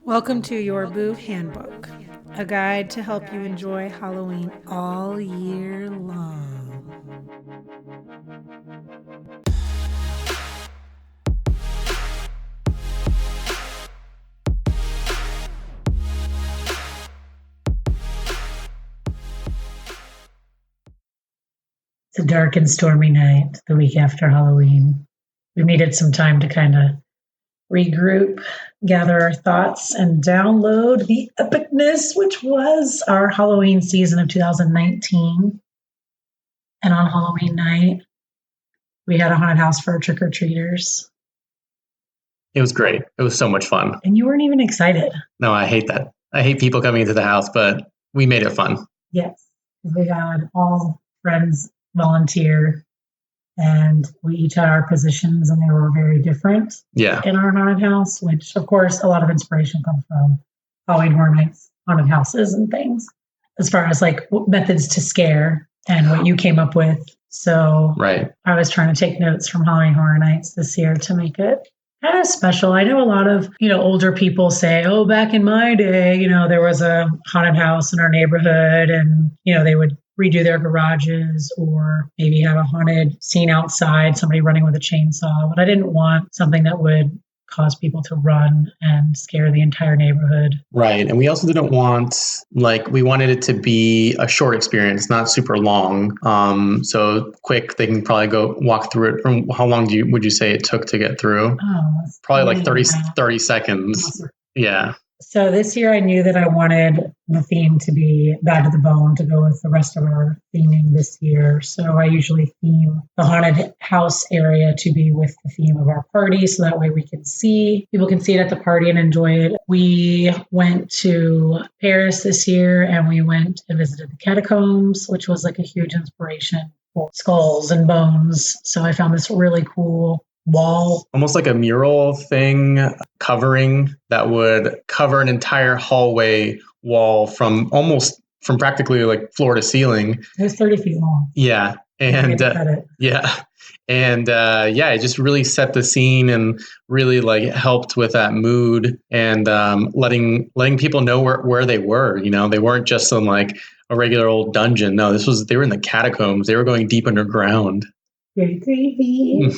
Welcome to Your Boo Handbook, a guide to help you enjoy Halloween all year long. It's a dark and stormy night the week after Halloween. We needed some time to kind of regroup, gather our thoughts, and download the epicness, which was our Halloween season of 2019. And on Halloween night, we had a haunted house for our trick-or-treaters. It was great. It was so much fun. And you weren't even excited. No, I hate that. I hate people coming into the house, but we made it fun. Yes. We had all friends volunteer, and we each had our positions, and they were very different in our haunted house, which, of course, a lot of inspiration comes from Halloween Horror Nights, haunted houses, and things, as far as like methods to scare and what you came up with. So I was trying to take notes from Halloween Horror Nights this year to make it kind of special. I know a lot of, older people say, oh, back in my day, there was a haunted house in our neighborhood, and, they would redo their garages or maybe have a haunted scene outside, somebody running with a chainsaw. But I didn't want something that would cause people to run and scare the entire neighborhood. Right. And we also didn't want, we wanted it to be a short experience, not super long. So quick, they can probably go walk through it. How long would you say it took to get through? Probably like 30 seconds. Yeah. So this year I knew that I wanted the theme to be Bad to the Bone to go with the rest of our theming this year. So I usually theme the haunted house area to be with the theme of our party. So that way people can see it at the party and enjoy it. We went to Paris this year, and we went and visited the catacombs, which was like a huge inspiration for skulls and bones. So I found this really cool wall, almost like a mural thing covering that would cover an entire hallway wall from practically like floor to ceiling. It was 30 feet long. Yeah. And it just really set the scene and really like helped with that mood and letting people know where they were. They weren't just in like a regular old dungeon. No, they were in the catacombs. They were going deep underground. Very creepy.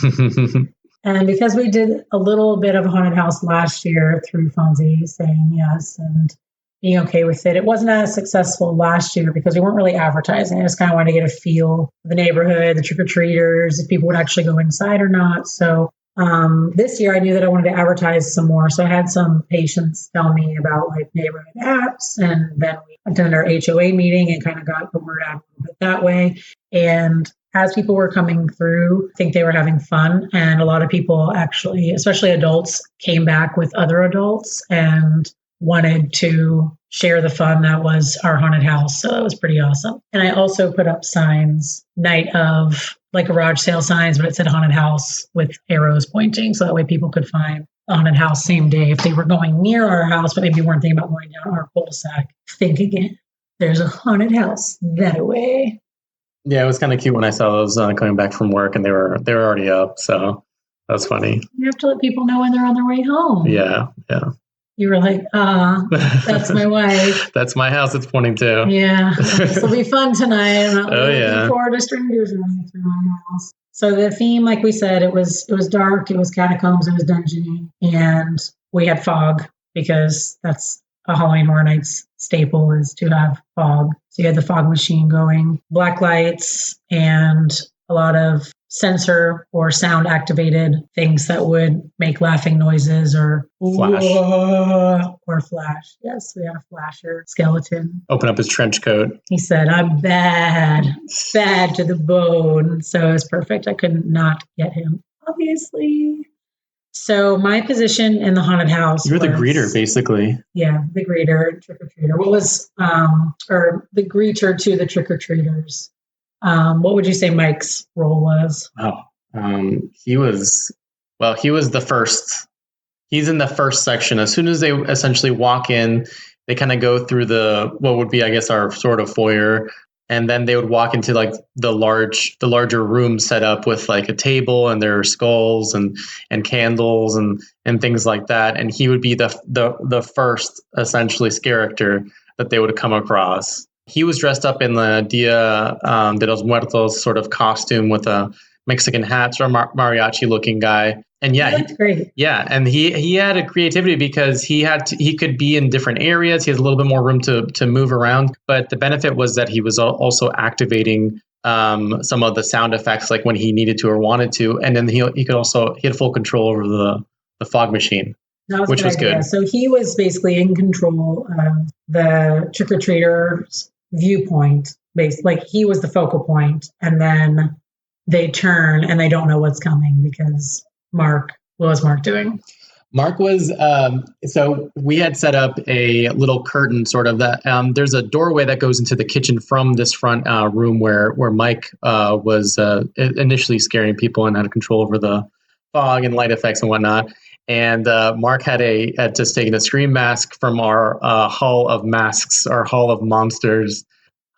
And because we did a little bit of a haunted house last year through Fonzie saying yes and being okay with it, it wasn't as successful last year because we weren't really advertising. I just kind of wanted to get a feel of the neighborhood, the trick-or-treaters, if people would actually go inside or not. So this year I knew that I wanted to advertise some more. So I had some patients tell me about like neighborhood apps, and then we attended our HOA meeting and kind of got the word out a little bit that way. And as people were coming through, I think they were having fun. And a lot of people actually, especially adults, came back with other adults and wanted to share the fun that was our haunted house. So it was pretty awesome. And I also put up signs, night of, like garage sale signs, but it said haunted house with arrows pointing. So that way people could find a haunted house same day if they were going near our house, but maybe weren't thinking about going down our cul-de-sac. Think again. There's a haunted house that way. Yeah, it was kind of cute when I saw those coming back from work, and they were already up. So that was funny. You have to let people know when they're on their way home. Yeah. You were like, that's my wife. That's my house it's pointing to. Yeah, this will be fun tonight. I'm looking forward to strangers running through my house. So the theme, like we said, it was dark, it was catacombs, it was dungeoning, and we had fog because that's a Halloween Horror Nights staple is to have fog. So you had the fog machine going, black lights, and a lot of sensor or sound activated things that would make laughing noises or flash. Yes, we had a flasher skeleton. Open up his trench coat. He said, I'm bad to the bone. So it was perfect. I could not get him, obviously. So my position in the haunted house You were the greeter, basically. Yeah, the greeter, trick-or-treater. What was, or the greeter to the trick-or-treaters. What would you say Mike's role was? He was the first. He's in the first section. As soon as they essentially walk in, they kind of go through what would be, I guess, our sort of foyer. And then they would walk into like the larger room set up with like a table and there are skulls and candles and things like that. And he would be the first essentially character that they would come across. He was dressed up in the Dia de los Muertos sort of costume with a Mexican hat, or mariachi looking guy. And yeah, he looked great. Yeah, and he had a creativity because he could be in different areas. He has a little bit more room to move around. But the benefit was that he was also activating some of the sound effects, like when he needed to or wanted to, and then he had full control over the fog machine, which was good. So he was basically in control of the trick or treater's viewpoint. Like he was the focal point, and then they turn and they don't know what's coming because Mark, what was Mark doing? Mark was, so we had set up a little curtain sort of that, there's a doorway that goes into the kitchen from this front room where Mike was initially scaring people and had control over the fog and light effects and whatnot. And Mark had just taken a scream mask from our hall of masks, our hall of monsters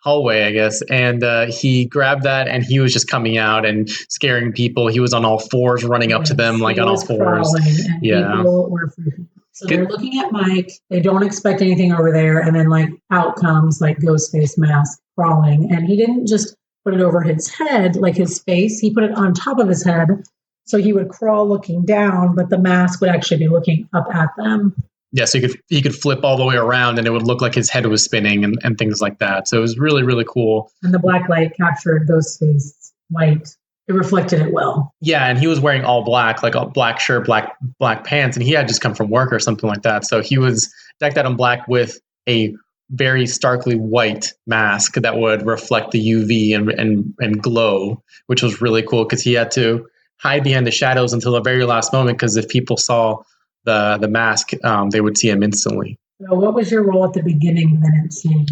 hallway, I guess. And he grabbed that and he was just coming out and scaring people. He was on all fours, running up to them like on all fours. Yeah. People were freaking. So they're looking at Mike. They don't expect anything over there. And then like out comes like Ghostface mask crawling. And he didn't just put it over his head, like his face. He put it on top of his head. So he would crawl looking down, but the mask would actually be looking up at them. Yeah, so he could flip all the way around and it would look like his head was spinning and things like that. So it was really, really cool. And the black light captured Ghostface light. It reflected it well. Yeah, and he was wearing all black, like a black shirt, black pants, and he had just come from work or something like that. So he was decked out in black with a very starkly white mask that would reflect the UV and glow, which was really cool because he had to hide behind the shadows until the very last moment because if people saw the mask, they would see him instantly. So what was your role at the beginning then in seeing?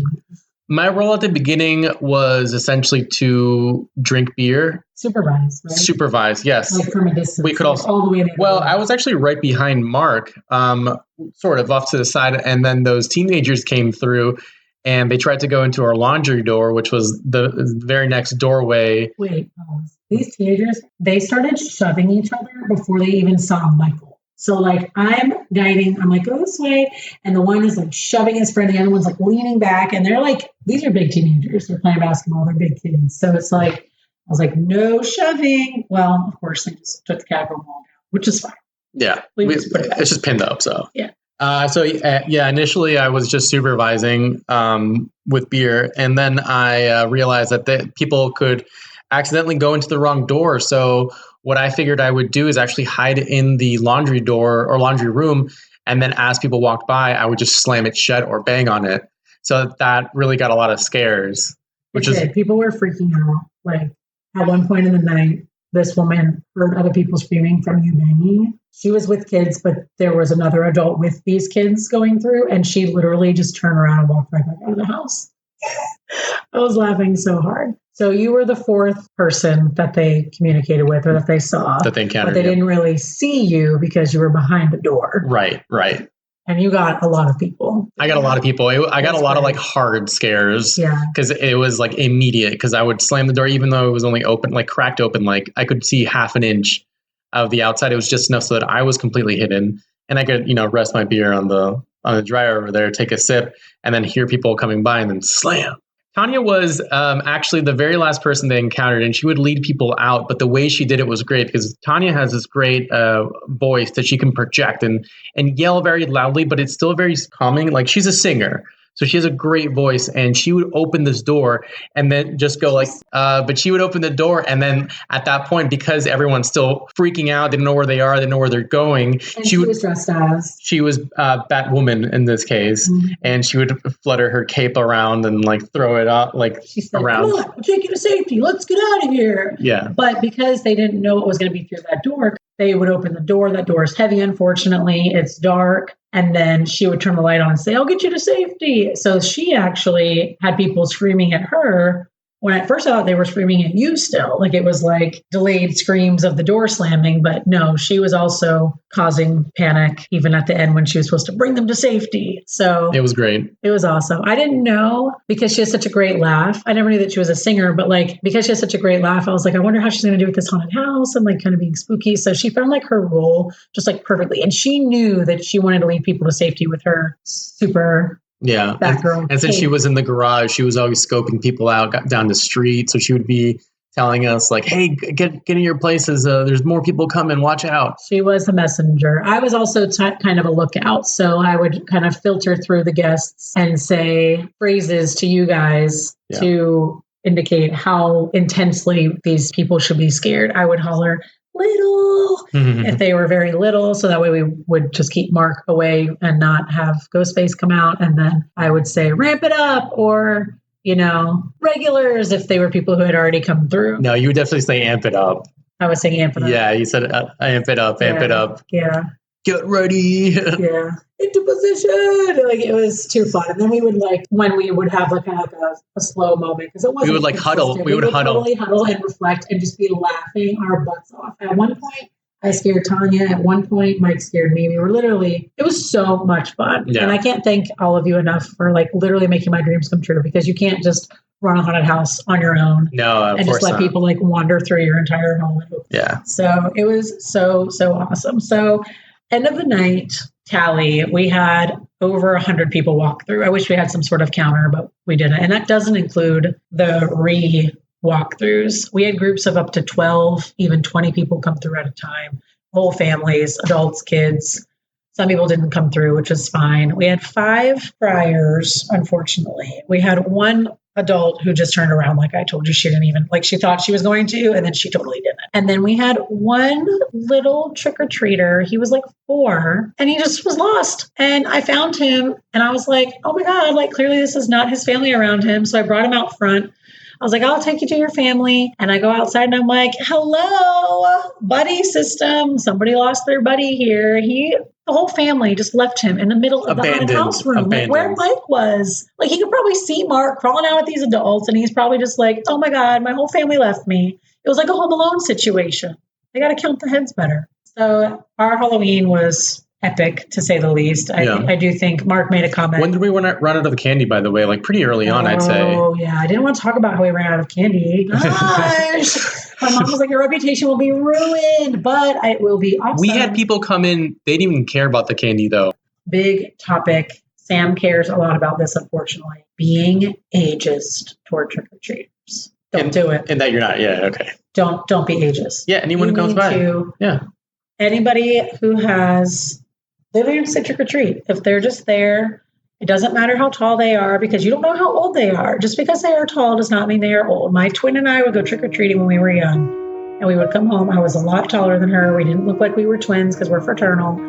My role at the beginning was essentially to drink beer. Supervise, right? Supervise, yes. Like from a distance. We could also all the way. Well, I was actually right behind Mark, sort of off to the side, and then those teenagers came through and they tried to go into our laundry door, which was the very next doorway. Wait, these teenagers, they started shoving each other before they even saw Michael. So like I'm guiding, I'm like, go this way. And the one is like shoving his friend, the other one's like leaning back. And they're like, these are big teenagers. They're playing basketball. They're big kids. So it's like, I was like, no shoving. Well, of course, they just took the Capitol wall down, which is fine. Yeah. It's just pinned up. So yeah. Initially I was just supervising with beer. And then I realized that people could accidentally go into the wrong door. So what I figured I would do is actually hide in the laundry door or laundry room. And then as people walked by, I would just slam it shut or bang on it. So that really got a lot of scares. People were freaking out. Like at one point in the night, this woman heard other people screaming from you banging. She was with kids, but there was another adult with these kids going through. And she literally just turned around and walked right back out of the house. I was laughing so hard. So you were the fourth person that they communicated with or that they saw. That they encountered. But they didn't really see you because you were behind the door. Right. And you got a lot of people. I got a lot of people. I got a lot of like hard scares. Yeah. Because it was like immediate. Because I would slam the door even though it was only open, like cracked open. Like I could see half an inch of the outside. It was just enough so that I was completely hidden. And I could, rest my beer on the dryer over there, take a sip, and then hear people coming by and then slam. Tanya was actually the very last person they encountered, and she would lead people out. But the way she did it was great because Tanya has this great voice that she can project and yell very loudly, but it's still very calming. Like she's a singer. So she has a great voice and she would open this door and then just go like, but she would open the door. And then at that point, because everyone's still freaking out, they don't know where they are, they don't know where they're going. And she was dressed as? She was Batwoman in this case. Mm-hmm. And she would flutter her cape around and like throw it up like she said, around. Come on, I'll take you to safety. Let's get out of here. Yeah. But because they didn't know what was going to be through that door, they would open the door. That door is heavy, unfortunately. It's dark. And then she would turn the light on and say, I'll get you to safety. So she actually had people screaming at her when at first I thought they were screaming at you still, like it was like delayed screams of the door slamming, but no, she was also causing panic even at the end when she was supposed to bring them to safety. So it was great. It was awesome. I didn't know because she has such a great laugh. I never knew that she was a singer, but like because she has such a great laugh, I was like, I wonder how she's going to do with this haunted house and like kind of being spooky. So she found like her role just like perfectly. And she knew that she wanted to lead people to safety with her super Batgirl. And since she was in the garage, she was always scoping people out, got down the street. So she would be telling us like, hey, get in your places. There's more people coming. Watch out. She was the messenger. I was also kind of a lookout. So I would kind of filter through the guests and say phrases to you guys to indicate how intensely these people should be scared. I would holler, little, if they were very little. So that way we would just keep Mark away and not have Ghostface come out. And then I would say, ramp it up, or regulars if they were people who had already come through. No, you would definitely say amp it up. I was saying amp it up. Yeah, you said amp it up, amp it up. Yeah. Get ready. Yeah. Into position. Like it was too fun. And then we would when we would have like kind of a slow moment, because it wasn't. We would huddle. We would huddle. Totally huddle and reflect and just be laughing our butts off. At one point, I scared Tanya. At one point, Mike scared me. We were it was so much fun. Yeah. And I can't thank all of you enough for literally making my dreams come true, because you can't just run a haunted house on your own. No, and just let people wander through your entire home. Yeah. So it was so awesome. So end of the night tally, we had over 100 people walk through. I wish we had some sort of counter, but we didn't. And that doesn't include the walkthroughs. We had groups of up to 12, even 20 people come through at a time, whole families, adults, kids. Some people didn't come through, which is fine. We had 5 priors, unfortunately. We had one adult who just turned around, like I told you, she didn't even, she thought she was going to, and then she totally didn't. And then we had one little trick-or-treater. He was 4, and he just was lost. And I found him, and I was like, oh my God, clearly this is not his family around him. So I brought him out front. I was like, I'll take you to your family. And I go outside and I'm like, hello, buddy system. Somebody lost their buddy here. The whole family just left him in the middle of the haunted house room, where Mike was. He could probably see Mark crawling out with these adults, and he's probably just like, oh my God, my whole family left me. It was like a Home Alone situation. They got to count the heads better. So our Halloween was epic, to say the least. I do think Mark made a comment. When did we run out of candy, by the way? Pretty early on, I'd say. Oh, yeah. I didn't want to talk about how we ran out of candy. Gosh. My mom was like, your reputation will be ruined, but it will be awesome. We had people come in. They didn't even care about the candy, though. Big topic. Sam cares a lot about this, unfortunately. Being ageist toward trick-or-treaters. Don't do it. And that you're not. Yeah, okay. Don't be ageist. Yeah, anyone who comes by. Anybody who has... They don't even say trick or treat. If they're just there, it doesn't matter how tall they are, because you don't know how old they are. Just because they are tall does not mean they are old. My twin and I would go trick or treating when we were young, and we would come home. I was a lot taller than her. We didn't look like we were twins because we're fraternal.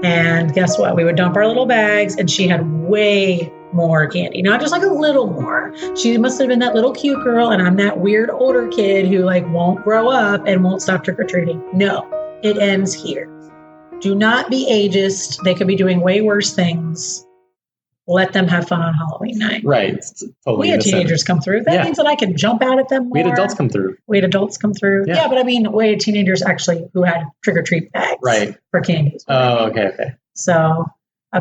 And guess what? We would dump our little bags, and she had way more candy, not just a little more. She must have been that little cute girl, and I'm that weird older kid who won't grow up and won't stop trick or treating. No, it ends here. Do not be ageist. They could be doing way worse things. Let them have fun on Halloween night. Right. Totally. We had teenagers come through. That means that I can jump out at them more. We had adults come through. Yeah, but I mean, we had teenagers actually who had trick-or-treat bags for candies. Oh, okay. So,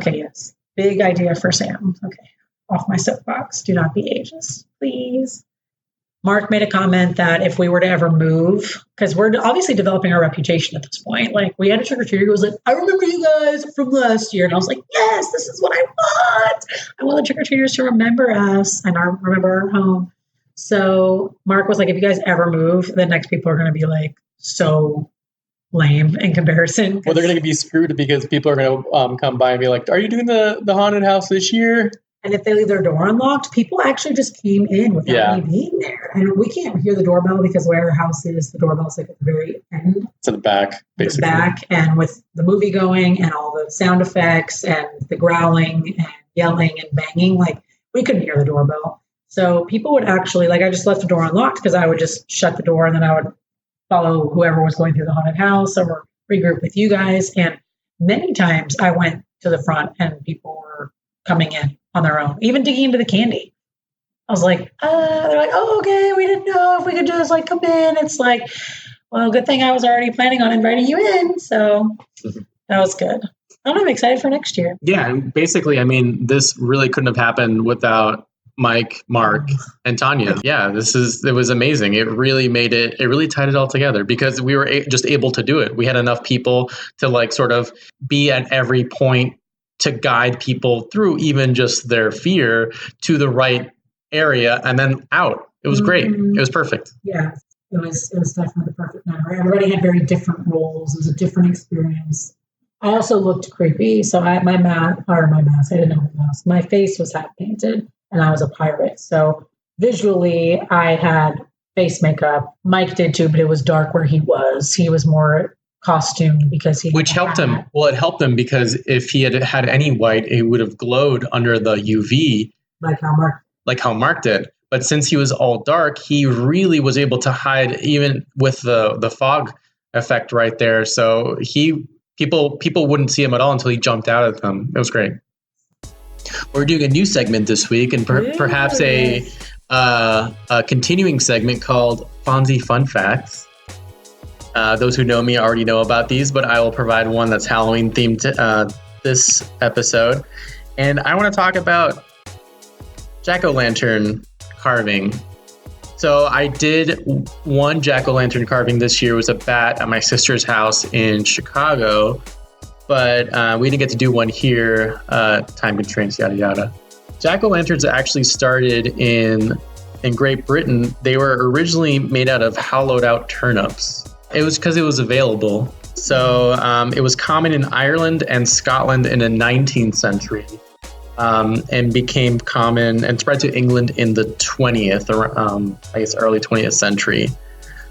yes. Big idea for Sam. Okay. Off my soapbox. Do not be ageist, please. Mark made a comment that if we were to ever move, because we're obviously developing our reputation at this point. We had a trick-or-treater who was like, I remember you guys from last year. And I was like, yes, this is what I want. I want the trick-or-treaters to remember us and remember our home. So Mark was like, if you guys ever move, the next people are going to be so lame in comparison. Well, they're going to be screwed because people are going to come by and be like, are you doing the haunted house this year? And if they leave their door unlocked, people actually just came in without me being there. And we can't hear the doorbell because where our house is, the doorbell's at the very end. It's at the back, basically. The back, and with the movie going and all the sound effects and the growling and yelling and banging, we couldn't hear the doorbell. So people would actually, I just left the door unlocked because I would just shut the door and then I would follow whoever was going through the haunted house or regroup with you guys. And many times I went to the front and people were coming in on their own, even digging into the candy. I was like, they're like, oh, okay, we didn't know if we could just like come in. It's like, well, good thing I was already planning on inviting you in. So that was good. I'm excited for next year. Yeah, and basically, I mean, this really couldn't have happened without Mike, Mark, and Tanya. Yeah, it was amazing. It really tied it all together because we were just able to do it. We had enough people to like sort of be at every point to guide people through even just their fear to the right area and then out. It was great. It was perfect. Yeah, it was definitely the perfect number. Everybody had very different roles. It was a different experience. I also looked creepy. So I didn't know the mask. My face was half painted and I was a pirate. So visually I had face makeup. Mike did too, but it was dark where he was. He was more costumed because which helped him. Well, it helped him because if he had any white, it would have glowed under the UV. Like how Mark did. But since he was all dark, he really was able to hide even with the fog effect right there. So people wouldn't see him at all until he jumped out at them. It was great. We're doing a new segment this week, and perhaps a continuing segment called Fonzie Fun Facts. Those who know me already know about these, but I will provide one that's Halloween themed this episode. And I want to talk about jack-o'-lantern carving. So I did one jack-o'-lantern carving this year. It was a bat at my sister's house in Chicago, but we didn't get to do one here. Time constraints, yada yada. Jack-o'-lanterns actually started in Great Britain. They were originally made out of hollowed out turnips. It was because it was available. So it was common in Ireland and Scotland in the 19th century. And became common and spread to England in the 20th, or I guess early 20th century.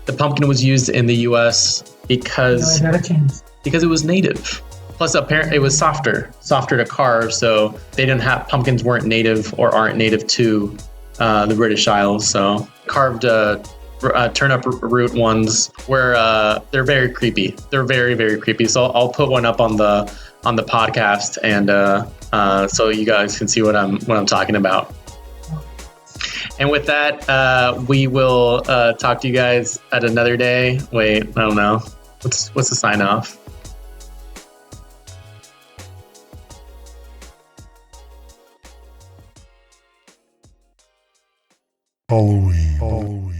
The pumpkin was used in the U.S. because it was native. Plus, apparently, it was softer to carve, so pumpkins weren't native or aren't native to the British Isles. So carved turnip root ones where they're very creepy. They're very, very creepy. So I'll put one up on the podcast and. So you guys can see what I'm talking about. And with that, we will talk to you guys at another day. Wait, I don't know. What's the sign off? Halloween.